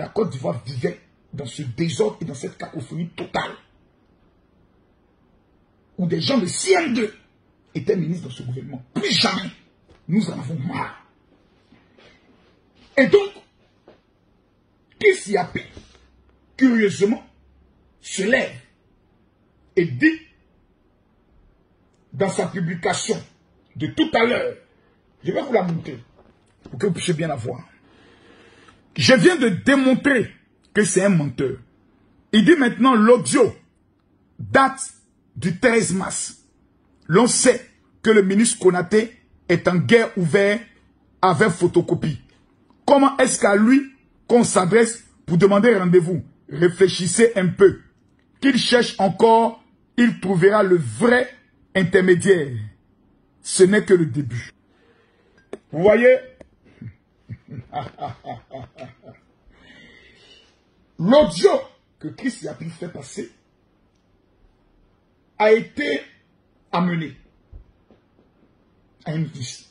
la Côte d'Ivoire vivait dans ce désordre et dans cette cacophonie totale. Où des gens de CM2 étaient ministres dans ce gouvernement. Plus jamais. Nous en avons marre. Et donc, Christ Yapie, curieusement, se lève et dit dans sa publication de tout à l'heure, je vais vous la montrer pour que vous puissiez bien la voir. Je viens de démontrer que c'est un menteur. Il dit maintenant l'audio date du 13 mars. L'on sait que le ministre Konaté est en guerre ouverte avec photocopie. Comment est-ce qu'à lui qu'on s'adresse pour demander rendez-vous? Réfléchissez un peu. Qu'il cherche encore, il trouvera le vrai intermédiaire. Ce n'est que le début. Vous voyez? L'audio que Christ Yapie fait passer a été amené à une liste.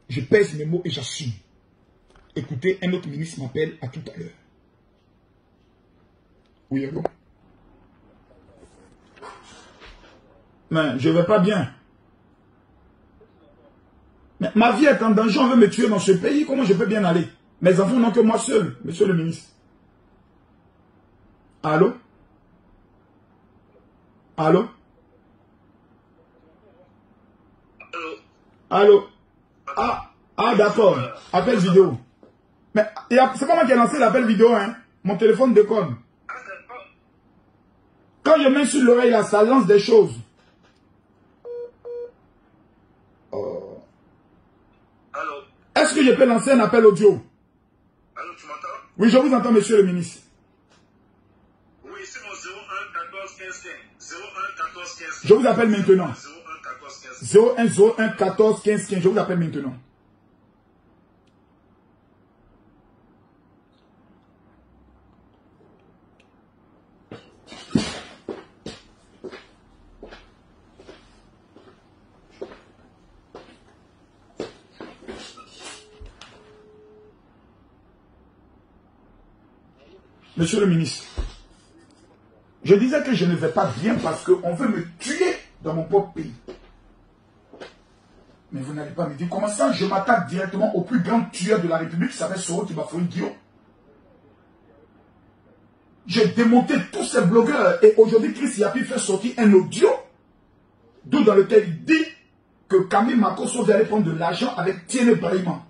Je pèse mes mots et j'assume. Écoutez, un autre ministre m'appelle à tout à l'heure. Oui, allô? Mais je ne vais pas bien. Mais ma vie est en danger, on veut me tuer dans ce pays, comment je peux bien aller? Mes enfants n'ont que moi seul, monsieur le ministre. Allô? Allô? Allô? Ah d'accord. Appel vidéo. Mais c'est pas moi qui ai lancé l'appel vidéo, hein. Mon téléphone déconne. Quand je mets sur l'oreille là, ça lance des choses. Oh. Allô? Est-ce que je peux lancer un appel audio? Allô, tu m'entends? Oui, je vous entends, monsieur le ministre. Oui, c'est mon 01 14 15 15. 01 14 15 15. Je vous appelle maintenant. 01 14 15 15. 01 14 15 15. Je vous appelle maintenant. Monsieur le ministre, je disais que je ne vais pas bien parce qu'on veut me tuer dans mon propre pays. Mais vous n'allez pas me dire comment ça, je m'attaque directement au plus grand tueur de la République qui s'appelle Soro Tibafoy Guillaume. J'ai démonté tous ces blogueurs et aujourd'hui Christ Yapie fait sortir un audio dans lequel il dit que Camille Makosso allait prendre de l'argent avec Tiene Brahima.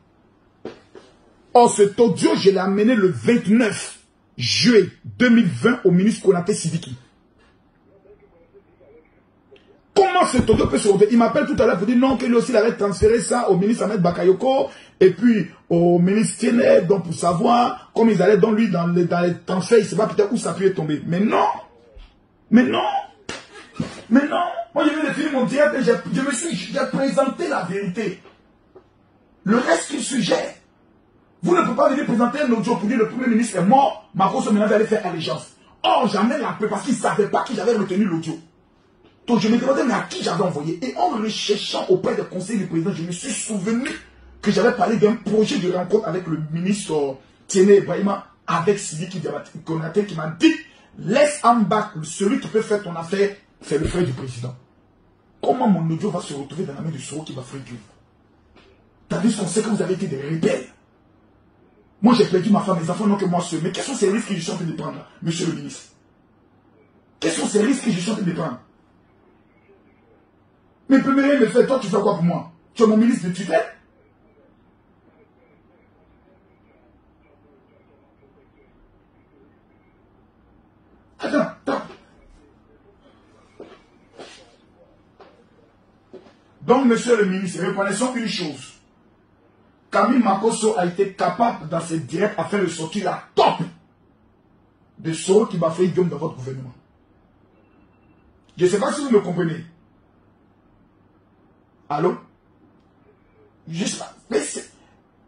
Or cet audio, je l'ai amené le 29 juillet 2020 au ministre Konaté Sidiki. Comment cet audio peut se retrouver? Il m'appelle tout à l'heure pour dire non, qu'il aussi avait transféré ça au ministre Ahmed Bakayoko et puis au ministre Tiene, donc pour savoir comme ils allaient dans lui dans les transferts, il ne sait pas peut-être où ça peut tomber. Mais non, mais non, mais non. Moi je viens de finir mon direct et j'ai présenté la vérité. Le reste qui suggère. Vous ne pouvez pas venir présenter un audio pour dire le Premier ministre est mort, Makosso maintenant allait faire allégeance. Or, j'amène la preuve parce qu'il ne savait pas qui j'avais retenu l'audio. Donc, je me demandais mais à qui j'avais envoyé. Et en recherchant auprès des conseils du président, je me suis souvenu que j'avais parlé d'un projet de rencontre avec le ministre Tiene Brahima, avec Sidiki Konaté qui m'a dit laisse en bas celui qui peut faire ton affaire, c'est le frère du président. Comment mon audio va se retrouver dans la main de Soro qui va faire Dieu? T'as vu son sait que vous avez été des rebelles. Moi, j'ai perdu ma femme, mes enfants n'ont que moi seul. Mais quels sont ces risques que je suis en train de prendre, là, monsieur le ministre? Quels sont ces risques que je suis en train de prendre? Mais premier me fait, toi, tu fais quoi pour moi? Tu es mon ministre de tutelle? Attends. Donc, monsieur le ministre, reconnaissons une chose. Camille Makosso a été capable dans ses directs à faire ressortir la top de Soro qui va faire Guillaume dans votre gouvernement. Je ne sais pas si vous me comprenez. Allô? Je ne sais pas. Mais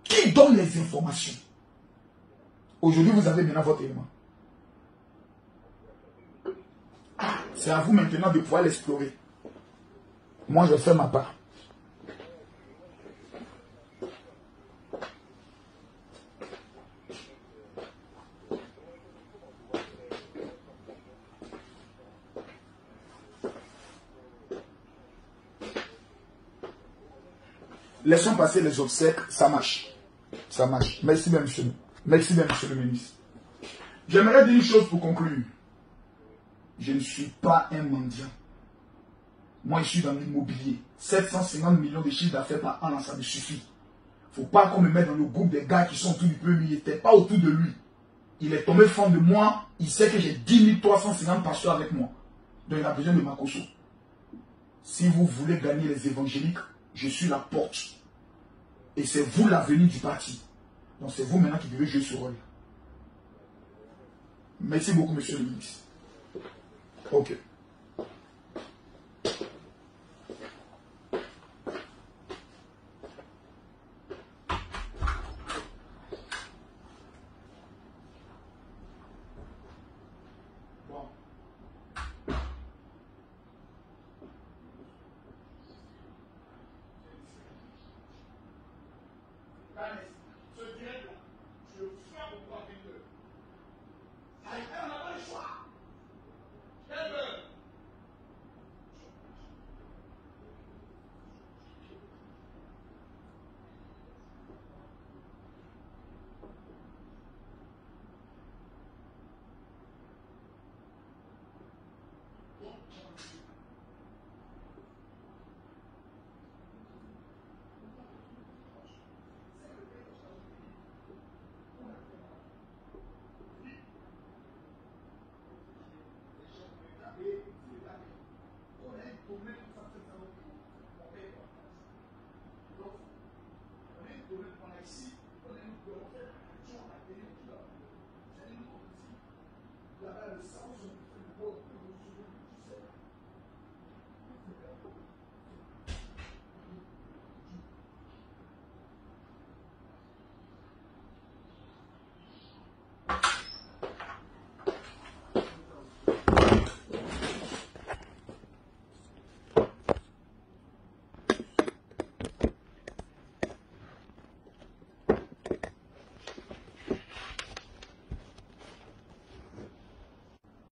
qui donne les informations? Aujourd'hui, vous avez maintenant votre élément. Ah, c'est à vous maintenant de pouvoir l'explorer. Moi, je fais ma part. laissons passer les obsèques, ça marche. Ça marche. Merci bien, monsieur. Merci bien, monsieur le ministre. J'aimerais dire une chose pour conclure. Je ne suis pas un mendiant. Moi, je suis dans l'immobilier. 750 millions de chiffres d'affaires par an, ça me suffit. Il ne faut pas qu'on me mette dans le groupe des gars qui sont autour du premier. Il n'était pas autour de lui. Il est tombé fan de moi. Il sait que j'ai 10 350 pasteurs avec moi. Donc, il a besoin de ma caution. Si vous voulez gagner les évangéliques, je suis la porte. Et c'est vous l'avenir du parti. Donc, c'est vous maintenant qui devez jouer ce rôle. Merci beaucoup, monsieur le ministre. Ok.